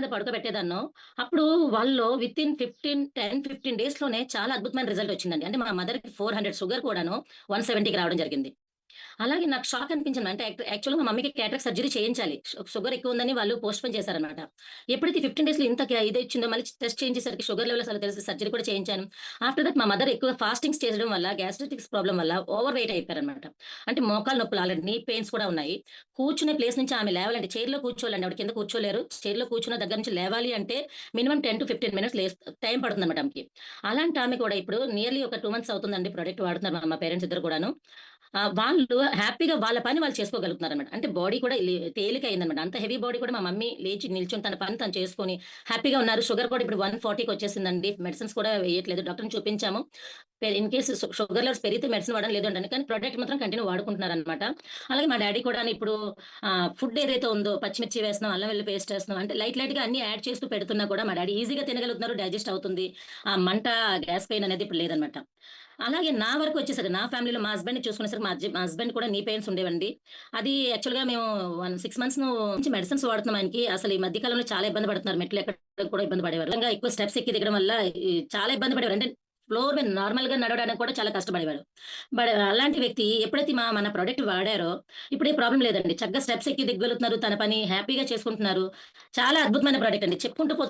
మీద పడుకోబెట్టేదాన్నో, అప్పుడు వాళ్ళలో వితిన్ 10, 15 డేస్‌లోనే చాలా అద్భుతమైన రిజల్ట్ వచ్చిందండి. అంటే మా మదర్‌కి 400 షుగర్ కూడాను 170కి రావడం జరిగింది. అలాగే నాకు షాక్ అనిపించింది. అంటే యాక్చువల్‌గా మా మమ్మీకి క్యాటరాక్ట్ సర్జరీ చేయించాలి. షుగర్ ఎక్కువుందని వాళ్ళు పోస్ట్‌పోన్ చేశారనమాట. ఎప్పుడైతే 15 డేస్‌లో ఇంత ఇదొచ్చిందో మళ్ళీ టెస్ట్ చేయించేసరికి షుగర్ లెవెల్ అసలు తెలిసి సర్జరీ కూడా చేయించాను. ఆఫ్టర్ థట్ మా మదర్ ఎక్కువ ఫాస్టింగ్స్ చేయడం వల్ల గ్యాస్ట్రిటిక్స్ ప్రాబ్లమ్ వల్ల ఓవర్ వెయిట్ అయిపోయారనమాట. అంటే మోకాలు నొప్పులు ఆల్రెడీ నీ పెయిన్స్ కూడా ఉన్నాయి. కూర్చునే ప్లేస్ నుంచి ఆమె లేవాలంటే చైర్‌లో కూర్చోవాలండి. ఆవిడ కింద కూర్చోలేరు. చైర్‌లో కూర్చున్న దగ్గర నుంచి లేవాలి అంటే మినిమమ్ 10-15 మినిట్స్ టైం పడుతుందన్నమాట ఆమెకి. అలాంటి ఆమె కూడా ఇప్పుడు నియర్లీ ఒక 2 మంత్స్ అవుతుందండి ప్రొడక్ట్ వాడుతున్నారు మా పేరెంట్స్ ఇద్దరు కూడాను. వాళ్ళు హ్యాపీగా వాళ్ళ పని వాళ్ళు చేసుకోగలుగుతున్నారనమాట. అంటే బాడీ కూడా తేలికయిందనమాట. అంత హెవీ బాడీ కూడా మా మమ్మీ లేచి నిల్చొని తన పని తను చేసుకొని హ్యాపీగా ఉన్నారు. షుగర్ కూడా ఇప్పుడు 140కి మెడిసిన్స్ కూడా వేయట్లేదు. డాక్టర్‌ని చూపించాము. ఇన్ కేస్ షుగర్ లెవెల్స్ పెరిగితే మెడిసిన్ వాడడం లేదు అంటాను. కానీ ప్రొడక్ట్ మాత్రం కంటిన్యూ వాడుకుంటున్నారనమాట. అలాగే మా డ్యాడీ కూడాను ఇప్పుడు ఫుడ్ ఏదైతే ఉందో పచ్చిమిర్చి వేస్తున్నాం, అల్లం వెల్లుల్లి పేస్ట్ ఏస్తున్నాం. అంటే లైట్‌గా అన్నీ యాడ్ చేస్తూ పెడుతున్నా కూడా మా డ్యాడీ ఈజీగా తినగలుగుతున్నారు. డైజెస్ట్ అవుతుంది. ఆ మంట, గ్యాస్ పెయిన్ అనేది ఇప్పుడు లేదనమాట. అలాగే నా వరకొచ్చేసరికి నా ఫ్యామిలీలో మా హస్బెండ్‌ని చూసుకునేసరికి మా హస్బెండ్ కూడా నీ పెయిన్స్ ఉండేవండి. అది యాక్చువల్‌గా మేము 6 మంత్స్ నుంచి మెడిసిన్స్ వాడుతున్నాం ఆయనకి. అసలు ఈ మధ్య కాలంలో చాలా ఇబ్బంది పడుతున్నారు. మెట్లు ఎక్కడం కూడా ఇబ్బంది పడేవారు. నిజంగా ఎక్కువ స్టెప్స్ ఎక్కి దిగడం వల్ల చాలా ఇబ్బంది పడేవారు. అంటే ఫ్లోర్ మీద నార్మల్‌గా నడవడానికి కూడా చాలా కష్టపడేవారు. అలాంటి వ్యక్తి ఎప్పుడైతే మన ప్రొడక్ట్ వాడారో ఇప్పుడు ఏ ప్రాబ్లమ్ లేదండి. చక్కగా స్టెప్స్ ఎక్కి దిగగలుగుతున్నారు. తన పని హ్యాపీగా చేసుకుంటున్నారు. చాలా అద్భుతమైన ప్రొడక్ట్ అండి. చెప్పుకుంటూ పోతే